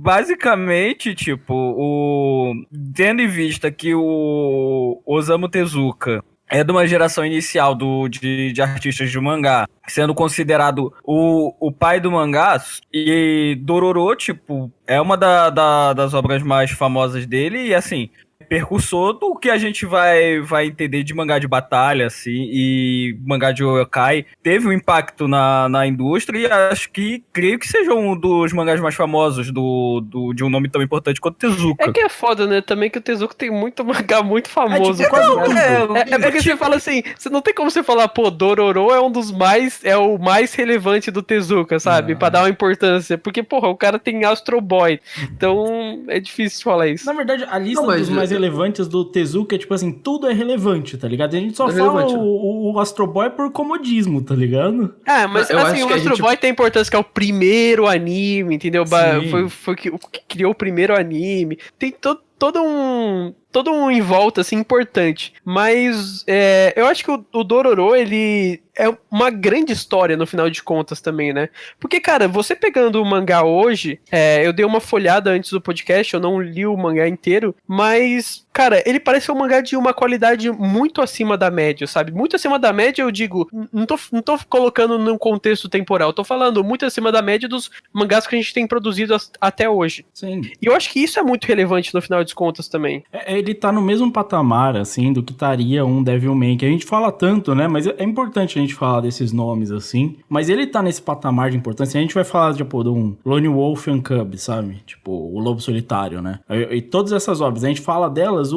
Basicamente, tipo, tendo em vista que o Osamu Tezuka é de uma geração inicial de artistas de mangá, sendo considerado o pai do mangá, e Dororo, tipo, é uma das obras mais famosas dele, e assim, percursor do que a gente vai entender de mangá de batalha, assim, e mangá de yokai. Teve um impacto na indústria e acho que, creio que seja um dos mangás mais famosos de um nome tão importante quanto É Tezuka. que é foda, né? Também que o Tezuka tem muito mangá muito É famoso, tipo tá quase ligado? tudo. É porque você fala assim, você não tem como você falar, pô, Dororo é um dos mais, é o mais relevante do Tezuka, sabe? Pra dar uma importância. Porque, porra, o cara tem Astro Boy. Então, é difícil falar isso. Na verdade, a lista Não, mas dos mais relevantes do Tezuka é tipo assim, tudo é relevante, tá ligado? A gente só é fala relevante. o Astro Boy por comodismo, tá ligado? Ah, mas Eu assim, acho o que a Astro gente- Boy tem importância que é o primeiro anime, entendeu? Sim. Foi o que criou o primeiro anime. Tem todo um em volta, assim, importante. Mas eu acho que o Dororo, ele é uma grande história, no final de contas, também, né? Porque, cara, você pegando o mangá hoje, eu dei uma folhada antes do podcast, eu não li o mangá inteiro, mas, cara, ele parece um mangá de uma qualidade muito acima da média, sabe? Muito acima da média, eu digo, não tô colocando num contexto temporal, tô falando muito acima da média dos mangás que a gente tem produzido até hoje. Sim. E eu acho que isso é muito relevante no final de contas também. Ele tá no mesmo patamar, assim, do que estaria um Devilman, que a gente fala tanto, né? Mas é importante a gente falar desses nomes, assim. Mas ele tá nesse patamar de importância. A gente vai falar, tipo, de um Lone Wolf and Cub, sabe? Tipo, o Lobo Solitário, né? E todas essas obras, a gente fala delas,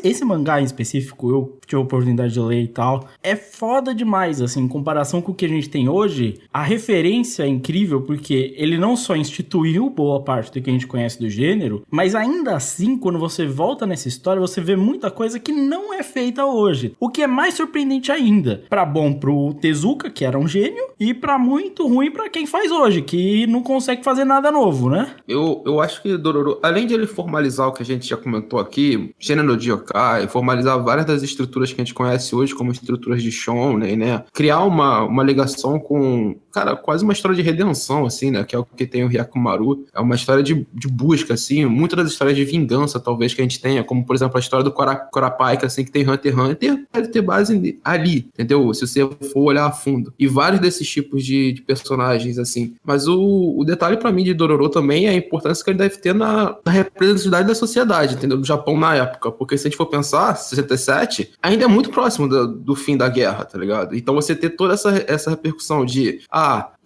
esse mangá em específico, eu tive a oportunidade de ler e tal, é foda demais, assim, em comparação com o que a gente tem hoje. A referência é incrível, porque ele não só instituiu boa parte do que a gente conhece do gênero, mas ainda assim, quando você volta nessa história, você vê muita coisa que não é feita hoje. O que é mais surpreendente ainda. Pra bom pro Tezuka, que era um gênio, e pra muito ruim pra quem faz hoje, que não consegue fazer nada novo, né? Eu acho que Dororo, além de ele formalizar o que a gente já comentou aqui, gênero de yokai, formalizar várias das estruturas que a gente conhece hoje como estruturas de shonen, né? Criar uma ligação com, cara, quase uma história de redenção, assim, né? Que é o que tem o Hyakumaru. É uma história de busca, assim. Muitas das histórias de vingança, talvez, que a gente tenha, como, por exemplo, a história do Corapaika, assim, que tem Hunter x Hunter, deve ter base ali, entendeu? Se você for olhar a fundo. E vários desses tipos de personagens, assim. Mas o detalhe pra mim de Dororo também é a importância que ele deve ter na representatividade da sociedade, entendeu? Do Japão na época. Porque se a gente for pensar, 67 ainda é muito próximo do fim da guerra, tá ligado? Então você ter toda essa repercussão de,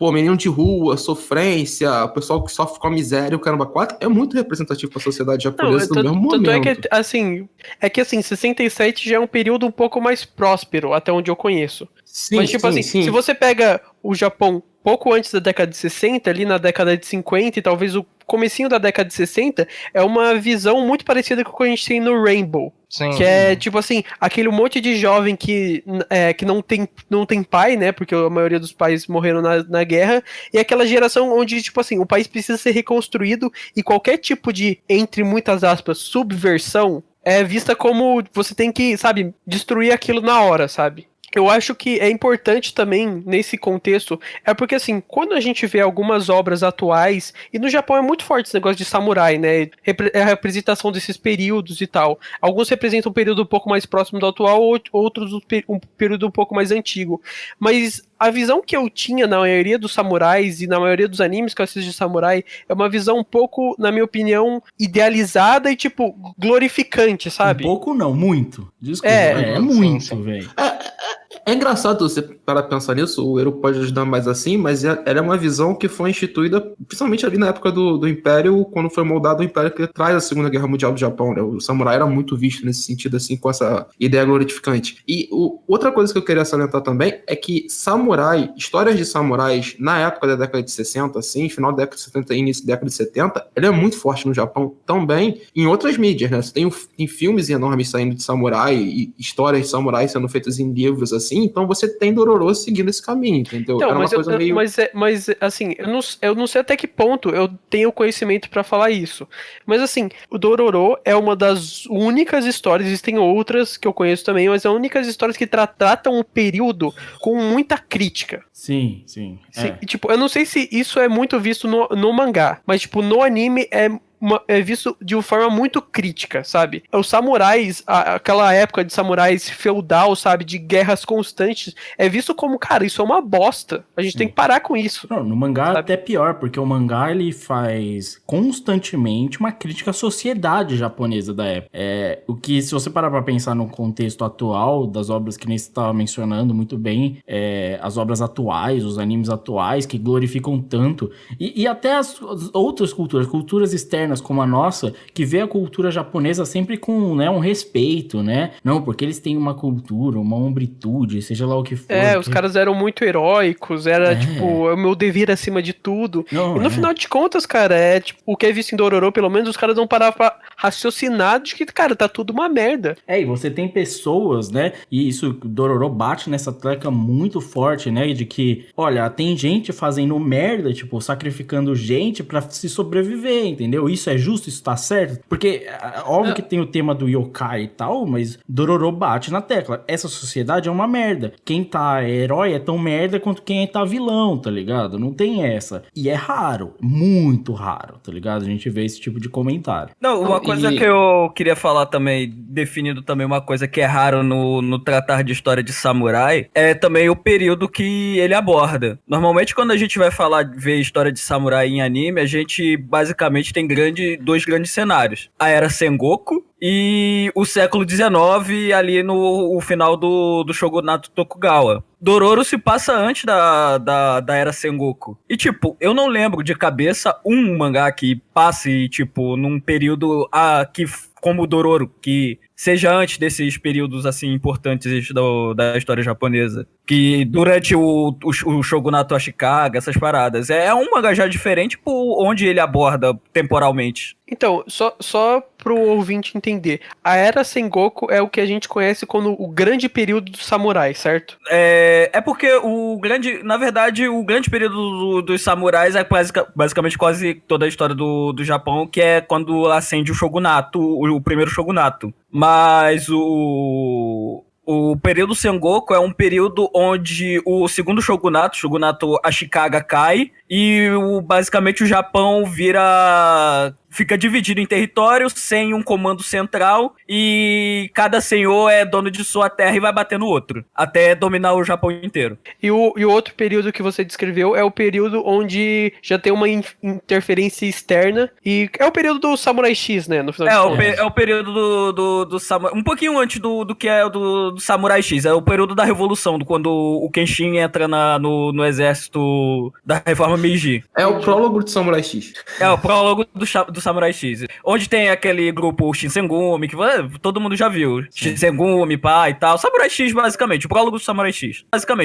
menino de rua, sofrência, o pessoal que sofre com a miséria, o caramba, 4, é muito representativo pra sociedade japonesa no mesmo momento. Tanto é que assim, 67 já é um período um pouco mais próspero, até onde eu conheço. Sim, Mas, tipo sim, assim, sim. se você pega o Japão pouco antes da década de 60, ali na década de 50 e talvez o comecinho da década de 60, é uma visão muito parecida com o que a gente tem no Rainbow. Sim. Que é, tipo assim, aquele monte de jovem que não tem pai, né? Porque a maioria dos pais morreram na guerra. E aquela geração onde, tipo assim, o país precisa ser reconstruído e qualquer tipo de, entre muitas aspas, subversão é vista como você tem que, sabe, destruir aquilo na hora, sabe? Eu acho que é importante também, nesse contexto, porque assim, quando a gente vê algumas obras atuais, e no Japão é muito forte esse negócio de samurai, né, a representação desses períodos e tal, alguns representam um período um pouco mais próximo do atual, outros um período um pouco mais antigo, mas a visão que eu tinha na maioria dos samurais e na maioria dos animes que eu assisto de samurai é uma visão um pouco, na minha opinião, idealizada e, tipo, glorificante, sabe? Um pouco não, muito. Desculpa, É, muito, velho. É engraçado você parar pra pensar nisso, o Ero pode ajudar mais assim, mas ela é uma visão que foi instituída, principalmente ali na época do Império, quando foi moldado o Império que traz a Segunda Guerra Mundial do Japão, né? O samurai era muito visto nesse sentido, assim, com essa ideia glorificante. E outra coisa que eu queria salientar também é que histórias de samurais na época da década de 60, assim, final da década de 70 e início da década de 70, ele é muito forte no Japão, também em outras mídias, né? Você tem filmes enormes saindo de samurai e histórias de samurai sendo feitas em livros, assim, então você tem Dororo seguindo esse caminho, entendeu? Então, Era uma coisa meio... mas assim, eu não sei até que ponto eu tenho conhecimento pra falar isso. Mas assim, o Dororo é uma das únicas histórias, existem outras que eu conheço também, mas é as únicas histórias que tratam o período com muita crítica. Sim. E, tipo, eu não sei se isso é muito visto no mangá, mas tipo, no anime é visto de uma forma muito crítica, sabe? Os samurais, aquela época de samurais feudal, sabe? De guerras constantes, é visto como, cara, isso é uma bosta. A gente tem que parar com isso. Não, no mangá sabe? até pior, porque o mangá ele faz constantemente uma crítica à sociedade japonesa da época. O que, se você parar pra pensar no contexto atual das obras que nem você estava mencionando muito bem, as obras atuais, os animes atuais que glorificam tanto, e até as outras culturas externas como a nossa, que vê a cultura japonesa sempre com, né, um respeito, né? Não, porque eles têm uma cultura, uma hombritude, seja lá o que for. Os caras eram muito heróicos, era tipo, é o meu dever acima de tudo. Não, e no final de contas, cara, tipo, o que é visto em Dororo, pelo menos os caras não paravam pra raciocinar de que, cara, tá tudo uma merda. E você tem pessoas, né? E isso, Dororo bate nessa tecla muito forte, né? De que, olha, tem gente fazendo merda, tipo, sacrificando gente pra se sobreviver, entendeu? Isso é justo, isso tá certo? Porque, óbvio que tem o tema do yokai e tal, mas Dororo bate na tecla. Essa sociedade é uma merda. Quem tá herói é tão merda quanto quem tá vilão, tá ligado? Não tem essa. E é raro, muito raro, tá ligado? A gente vê esse tipo de comentário. Não, uma coisa que eu queria falar também, definindo também uma coisa que é raro no tratar de história de samurai, é também o período que ele aborda. Normalmente, quando a gente vai ver história de samurai em anime, a gente basicamente tem dois grandes cenários. A Era Sengoku e o século XIX ali no final do Shogunato Tokugawa. Dororo se passa antes da Era Sengoku. E, tipo, eu não lembro de cabeça um mangá que passe, tipo, num período como o Dororo, que seja antes desses períodos, assim, importantes da história japonesa. Que durante o Shogunato Ashikaga, essas paradas. É um mangá já diferente por onde ele aborda temporalmente. Então, só pro ouvinte entender, a Era Sengoku é o que a gente conhece como o grande período dos samurais, certo? É porque na verdade, o grande período dos samurais é basicamente quase toda a história do Japão, que é quando acende o Shogunato, o primeiro Shogunato. Mas o período Sengoku é um período onde o segundo Shogunato Ashikaga, cai e basicamente o Japão fica dividido em territórios sem um comando central e cada senhor é dono de sua terra e vai bater no outro, até dominar o Japão inteiro. E o outro período que você descreveu é o período onde já tem uma interferência externa e é o período do Samurai X, né? No final é o período do Samurai, um pouquinho antes do que é do Samurai X, é o período da Revolução, quando o Kenshin entra no exército da Reforma Meiji. É o prólogo do Samurai X. É o prólogo do Samurai X. Onde tem aquele grupo Shinsengumi, que todo mundo já viu. Shinsengumi, pá e tal. Samurai X, basicamente. O prólogo do Samurai X. Basicamente.